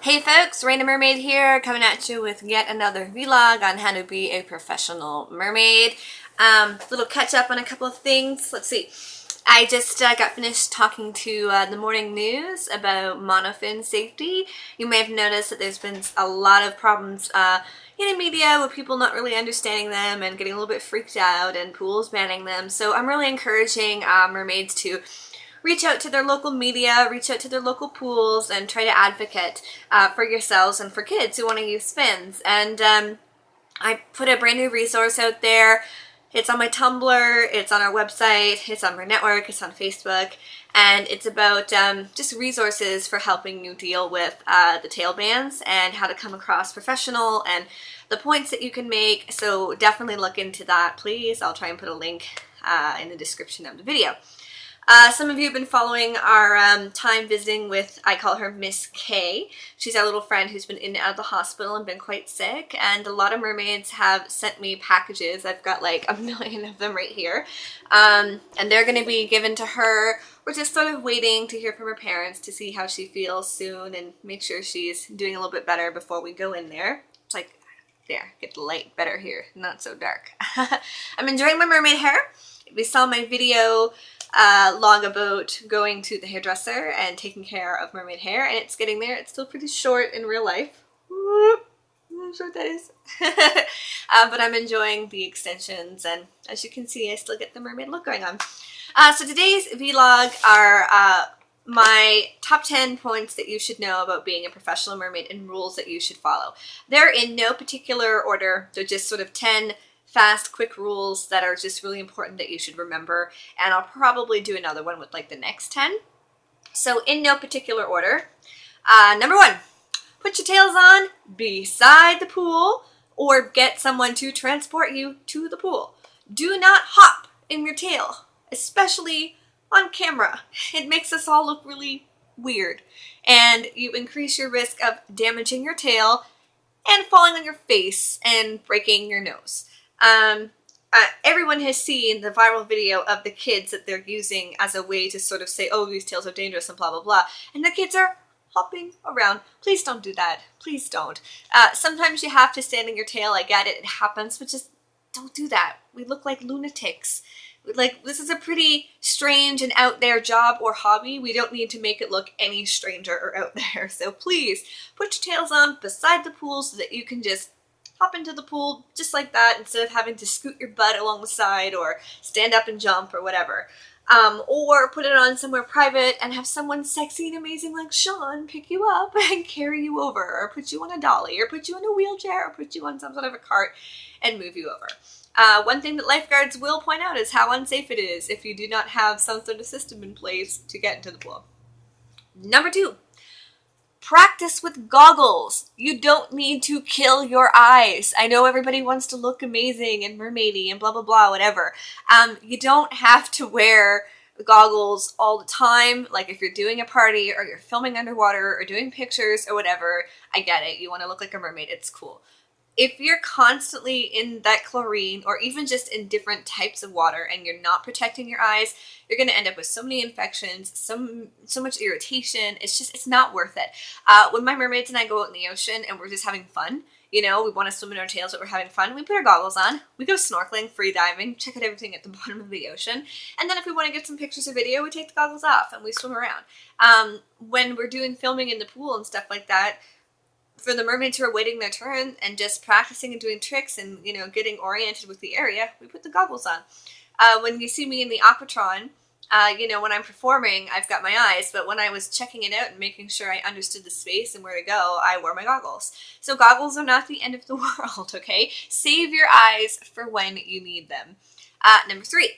Hey folks, Raina Mermaid here, coming at you with yet another vlog on how to be a professional mermaid. Little catch up on a couple of things. Let's see. I just got finished talking to the morning news about monofin safety. You may have noticed that there's been a lot of problems in the media with people not really understanding them and getting a little bit freaked out and pools banning them. So I'm really encouraging mermaids to reach out to their local media, reach out to their local pools, and try to advocate for yourselves and for kids who want to use fins. And I put a brand new resource out there. It's on my Tumblr, it's on our website, it's on our network, it's on Facebook, and it's about just resources for helping you deal with the tail bans and how to come across professional and the points that you can make. So definitely look into that, please. I'll try and put a link in the description of the video. Some of you have been following our time visiting with, I call her Miss K. She's our little friend who's been in and out of the hospital and been quite sick, and a lot of mermaids have sent me packages. I've got like 1 million of them right here, and they're going to be given to her. We're just sort of waiting to hear from her parents to see how she feels soon and make sure she's doing a little bit better before we go in there. It's like, there, get the light better here, not so dark. I'm enjoying my mermaid hair. If you saw my video long about going to the hairdresser and taking care of mermaid hair, and it's getting there. It's still pretty short in real life. I'm not sure what that is. But I'm enjoying the extensions, and as you can see, I still get the mermaid look going on. So today's vlog are my top 10 points that you should know about being a professional mermaid and rules that you should follow. They're in no particular order. They're just sort of 10 fast, quick rules that are just really important that you should remember, and I'll probably do another one with like the next 10. So in no particular order, number 1, put your tails on beside the pool or get someone to transport you to the pool. Do not hop in your tail, especially on camera. It makes us all look really weird, and you increase your risk of damaging your tail and falling on your face and breaking your nose. Everyone has seen the viral video of the kids that they're using as a way to sort of say, oh, these tails are dangerous and blah, blah, blah. And the kids are hopping around. Please don't do that. Please don't. Sometimes you have to stand in your tail. I get it. It happens, but just don't do that. We look like lunatics. Like, this is a pretty strange and out there job or hobby. We don't need to make it look any stranger or out there. So please put your tails on beside the pool so that you can just hop into the pool just like that instead of having to scoot your butt along the side or stand up and jump or whatever. Or put it on somewhere private and have someone sexy and amazing like Sean pick you up and carry you over, or put you on a dolly, or put you in a wheelchair, or put you on some sort of a cart and move you over. One thing that lifeguards will point out is how unsafe it is if you do not have some sort of system in place to get into the pool. Number 2. Practice with goggles. You don't need to kill your eyes. I know everybody wants to look amazing and mermaidy and blah, blah, blah, whatever. You don't have to wear goggles all the time. Like if you're doing a party or you're filming underwater or doing pictures or whatever, I get it. You want to look like a mermaid. It's cool. If you're constantly in that chlorine or even just in different types of water and you're not protecting your eyes, you're going to end up with so many infections, so much irritation. It's not worth it. When my mermaids and I go out in the ocean and we're just having fun, you know, we want to swim in our tails, but we're having fun, we put our goggles on, we go snorkeling, free diving, check out everything at the bottom of the ocean, and then if we want to get some pictures or video, we take the goggles off and we swim around. When we're doing filming in the pool and stuff like that, for the mermaids who are waiting their turn and just practicing and doing tricks and, you know, getting oriented with the area, we put the goggles on. When you see me in the aquatron, you know, when I'm performing, I've got my eyes, but when I was checking it out and making sure I understood the space and where to go, I wore my goggles. So goggles are not the end of the world, okay? Save your eyes for when you need them. Number 3.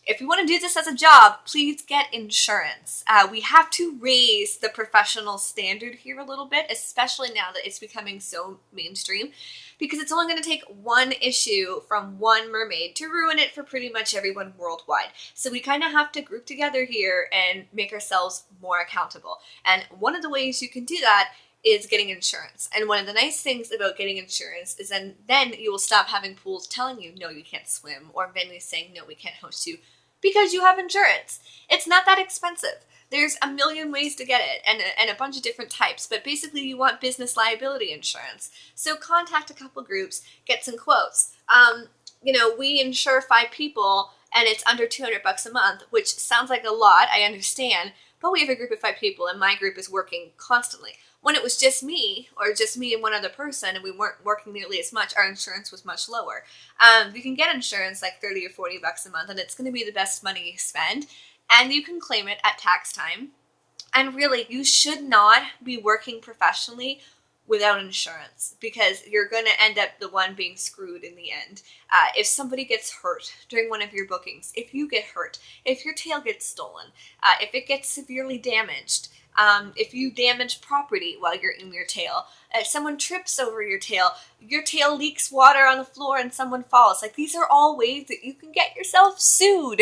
If you want to do this as a job, please get insurance. We have to raise the professional standard here a little bit, especially now that it's becoming so mainstream, because it's only going to take one issue from one mermaid to ruin it for pretty much everyone worldwide. So we kind of have to group together here and make ourselves more accountable. And one of the ways you can do that is getting insurance. And one of the nice things about getting insurance is then you will stop having pools telling you, no, you can't swim, or venues saying, no, we can't host you, because you have insurance. It's not that expensive. There's a million ways to get it and a bunch of different types, but basically you want business liability insurance. So contact a couple groups, get some quotes. You know, we insure 5 people and it's under $200 a month, which sounds like a lot, I understand, but we have a group of 5 people and my group is working constantly. When it was just me, or just me and one other person, and we weren't working nearly as much, our insurance was much lower. You can get insurance like $30 or $40 a month, and it's going to be the best money you spend, and you can claim it at tax time. And really, you should not be working professionally without insurance, because you're going to end up the one being screwed in the end. If somebody gets hurt during one of your bookings, if you get hurt, if your tail gets stolen, if it gets severely damaged, if you damage property while you're in your tail, if someone trips over your tail leaks water on the floor and someone falls. Like, these are all ways that you can get yourself sued.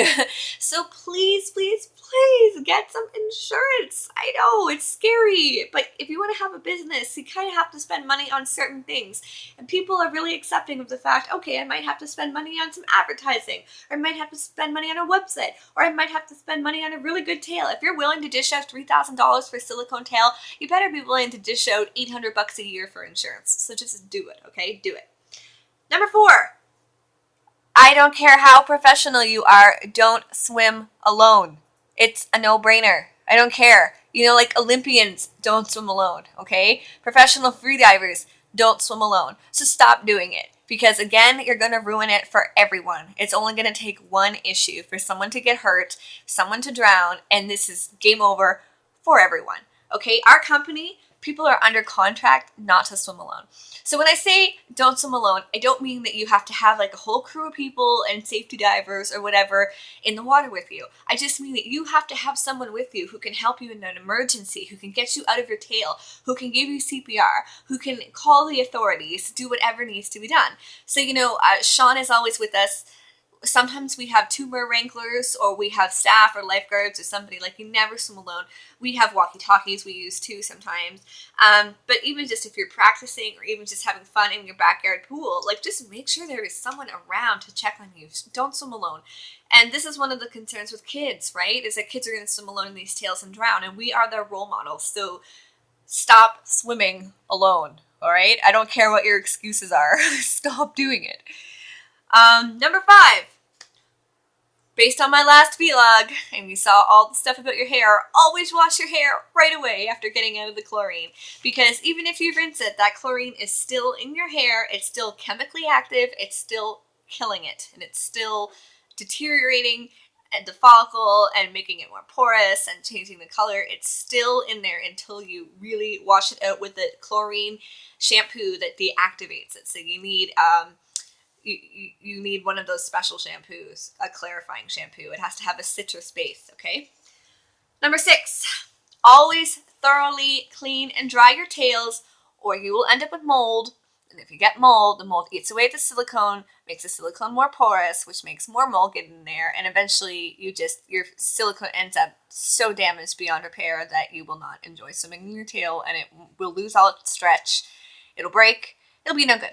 So please, please, please get some insurance. I know it's scary, but if you want to have a business, you kind of have to spend money on certain things. And people are really accepting of the fact, okay, I might have to spend money on some advertising, or I might have to spend money on a website, or I might have to spend money on a really good tail. If you're willing to dish out $3,000 for a silicone tail, you better be willing to dish out $800 a year for insurance. So just do it, okay? Do it. Number 4, I don't care how professional you are, don't swim alone. It's a no-brainer. I don't care. You know, like Olympians don't swim alone, okay? Professional freedivers don't swim alone. So stop doing it, because again, you're going to ruin it for everyone. It's only going to take one issue for someone to get hurt, someone to drown, and this is game over for everyone. Okay, our company, people are under contract not to swim alone. So when I say don't swim alone, I don't mean that you have to have like a whole crew of people and safety divers or whatever in the water with you. I just mean that you have to have someone with you who can help you in an emergency, who can get you out of your tail, who can give you CPR, who can call the authorities, do whatever needs to be done. So, you know, Sean is always with us. Sometimes we have 2 merwranglers, or we have staff or lifeguards or somebody. Like, you never swim alone. We have walkie-talkies we use too sometimes. But even just if you're practicing or even just having fun in your backyard pool, like, just make sure there is someone around to check on you. Don't swim alone. And this is one of the concerns with kids, right? Is that kids are going to swim alone in these tails and drown, and we are their role models. So stop swimming alone, all right? I don't care what your excuses are. Stop doing it. Number 5, based on my last vlog, and you saw all the stuff about your hair, always wash your hair right away after getting out of the chlorine, because even if you rinse it, that chlorine is still in your hair, it's still chemically active, it's still killing it, and it's still deteriorating the follicle and making it more porous and changing the color. It's still in there until you really wash it out with the chlorine shampoo that deactivates it. So you need you need one of those special shampoos, a clarifying shampoo. It has to have a citrus base, okay? Number 6, always thoroughly clean and dry your tails, or you will end up with mold. And if you get mold, the mold eats away at the silicone, makes the silicone more porous, which makes more mold get in there, and eventually your silicone ends up so damaged beyond repair that you will not enjoy swimming in your tail, and it will lose all its stretch. It'll break. It'll be no good.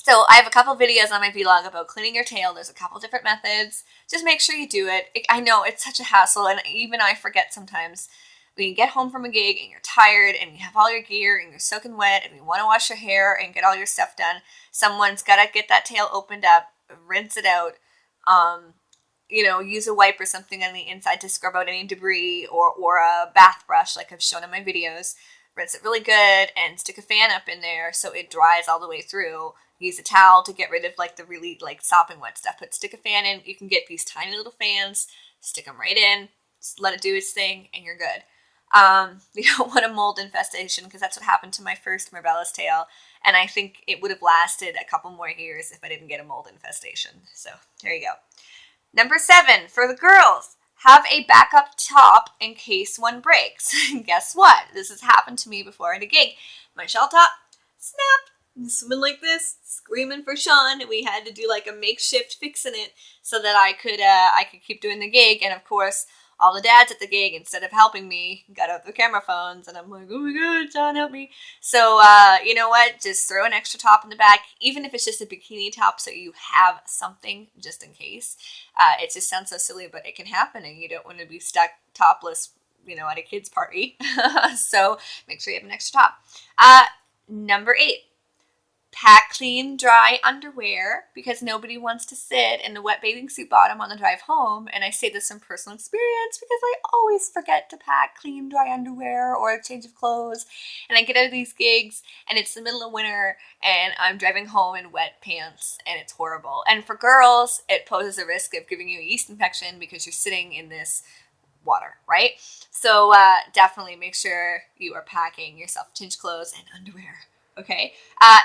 So I have a couple videos on my vlog about cleaning your tail. There's a couple different methods. Just make sure you do it. I know it's such a hassle, and even I forget sometimes. When you get home from a gig and you're tired and you have all your gear and you're soaking wet and you want to wash your hair and get all your stuff done, someone's got to get that tail opened up, rinse it out, use a wipe or something on the inside to scrub out any debris, or a bath brush like I've shown in my videos. Rinse it really good and stick a fan up in there so it dries all the way through. Use a towel to get rid of like the really like sopping wet stuff, but stick a fan in. You can get these tiny little fans, stick them right in, just let it do its thing, and you're good. You don't want a mold infestation, because that's what happened to my first Marbella's tail, and I think it would have lasted a couple more years if I didn't get a mold infestation. So there you go. Number 7, for the girls, have a backup top in case one breaks. Guess what? This has happened to me before at a gig. My shell top snapped. I'm swimming like this, screaming for Sean. We had to do like a makeshift fixing it so that I could keep doing the gig. And of course, all the dads at the gig, instead of helping me, got out their camera phones, and I'm like, oh my god, Sean, help me. So you know what? Just throw an extra top in the back, even if it's just a bikini top, so you have something just in case. It just sounds so silly, but it can happen, and you don't want to be stuck topless at a kid's party. So make sure you have an extra top. Number 8, pack clean, dry underwear, because nobody wants to sit in the wet bathing suit bottom on the drive home. And I say this from personal experience because I always forget to pack clean, dry underwear or a change of clothes. And I get out of these gigs and it's the middle of winter and I'm driving home in wet pants and it's horrible. And for girls, it poses a risk of giving you a yeast infection because you're sitting in this water, right? So definitely make sure you are packing yourself change clothes and underwear. Okay.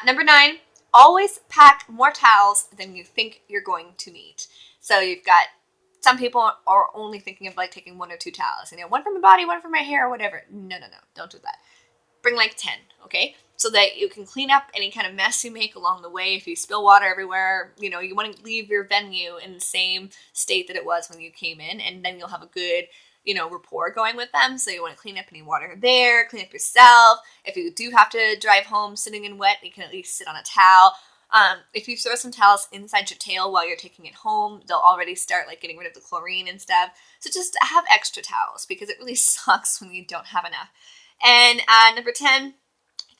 Number 9, always pack more towels than you think you're going to need. So you've got some people are only thinking of like taking 1 or 2 towels, one for my body, 1 for my hair, or whatever. No, don't do that. Bring like 10, okay? So that you can clean up any kind of mess you make along the way. If you spill water everywhere, you want to leave your venue in the same state that it was when you came in, and then you'll have a good rapport going with them. So you want to clean up any water there, clean up yourself. If you do have to drive home sitting in wet, you can at least sit on a towel. If you throw some towels inside your tail while you're taking it home, they'll already start like getting rid of the chlorine and stuff. So just have extra towels because it really sucks when you don't have enough. And number 10,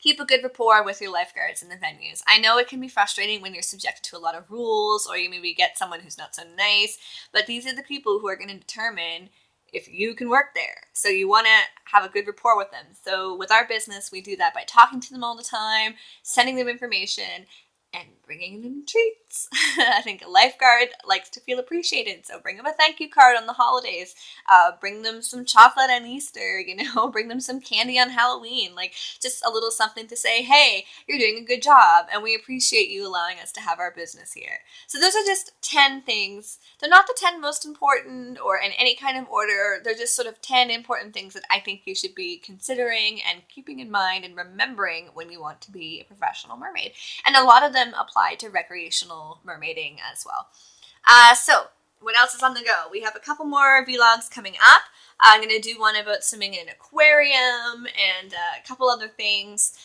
keep a good rapport with your lifeguards in the venues. I know it can be frustrating when you're subjected to a lot of rules or you maybe get someone who's not so nice, but these are the people who are going to determine if you can work there. So you want to have a good rapport with them. So with our business, we do that by talking to them all the time, sending them information, and bringing them treats. I think a lifeguard likes to feel appreciated, so bring them a thank you card on the holidays. Bring them some chocolate on Easter, bring them some candy on Halloween, like just a little something to say, hey, you're doing a good job, and we appreciate you allowing us to have our business here. So those are just 10 things. They're not the 10 most important or in any kind of order. They're just sort of 10 important things that I think you should be considering and keeping in mind and remembering when you want to be a professional mermaid. And a lot of them apply to recreational mermaiding as well. So what else is on the go? We have a couple more vlogs coming up. I'm going to do one about swimming in an aquarium and a couple other things.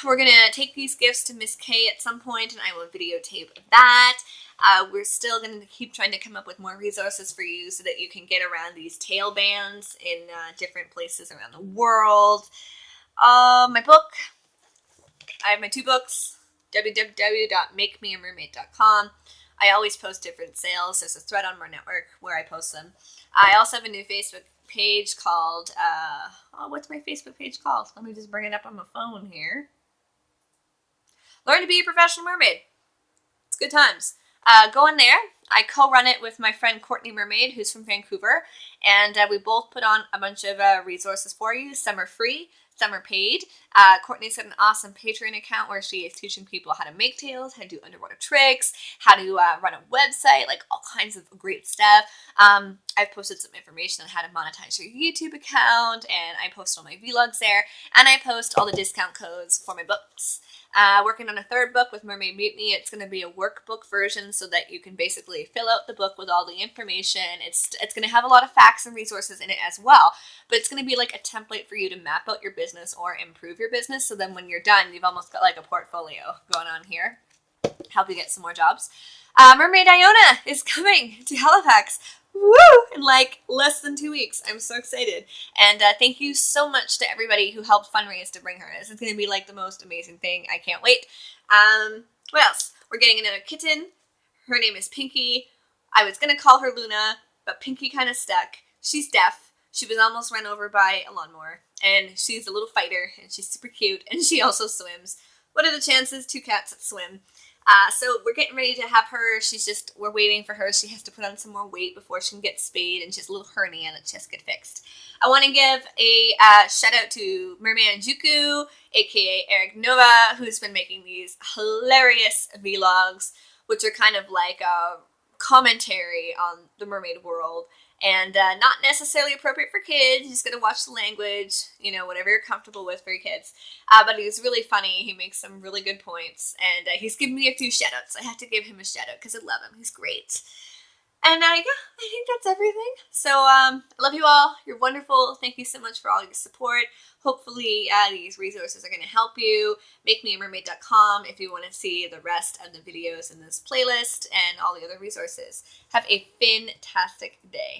We're going to take these gifts to Miss K at some point and I will videotape that. We're still going to keep trying to come up with more resources for you so that you can get around these tail bands in different places around the world. My book. I have my 2 books. www.makemeamermaid.com. I always post different sales. There's a thread on my network where I post them. I also have a new Facebook page called, what's my Facebook page called? Let me just bring it up on my phone here. Learn to be a professional mermaid. It's good times. Go in there. I co-run it with my friend Courtney Mermaid, who's from Vancouver, and we both put on a bunch of resources for you. Some are free, some are paid. Courtney's got an awesome Patreon account where she is teaching people how to make tails, how to do underwater tricks, how to run a website, like all kinds of great stuff. I've posted some information on how to monetize your YouTube account, and I post all my vlogs there, and I post all the discount codes for my books. Working on a 3rd book with Mermaid Mutiny. It's going to be a workbook version so that you can basically fill out the book with all the information. It's going to have a lot of facts and resources in it as well, but it's going to be like a template for you to map out your business or improve your business. So then when you're done, you've almost got like a portfolio going on here. Help you get some more jobs. Mermaid Iona is coming to Halifax. Woo! In like less than 2 weeks. I'm so excited. And thank you so much to everybody who helped fundraise to bring her. This is going to be like the most amazing thing. I can't wait. What else? We're getting another kitten. Her name is Pinky. I was going to call her Luna, but Pinky kind of stuck. She's deaf. She was almost run over by a lawnmower. And she's a little fighter. And she's super cute. And she also swims. What are the chances 2 cats that swim? So we're getting ready to have her. We're waiting for her. She has to put on some more weight before she can get spayed, and she has a little hernia that she has to get fixed. I want to give a shout out to Merman Juku, aka Eric Nova, who's been making these hilarious vlogs, which are kind of like a commentary on the mermaid world. And not necessarily appropriate for kids. You just gotta watch the language, whatever you're comfortable with for your kids. But he's really funny. He makes some really good points. And he's given me a few shout-outs. I have to give him a shout-out because I love him. He's great. And yeah, I think that's everything. So I love you all. You're wonderful. Thank you so much for all your support. Hopefully these resources are going to help you. MakeMeAMermaid.com if you want to see the rest of the videos in this playlist and all the other resources. Have a fantastic day.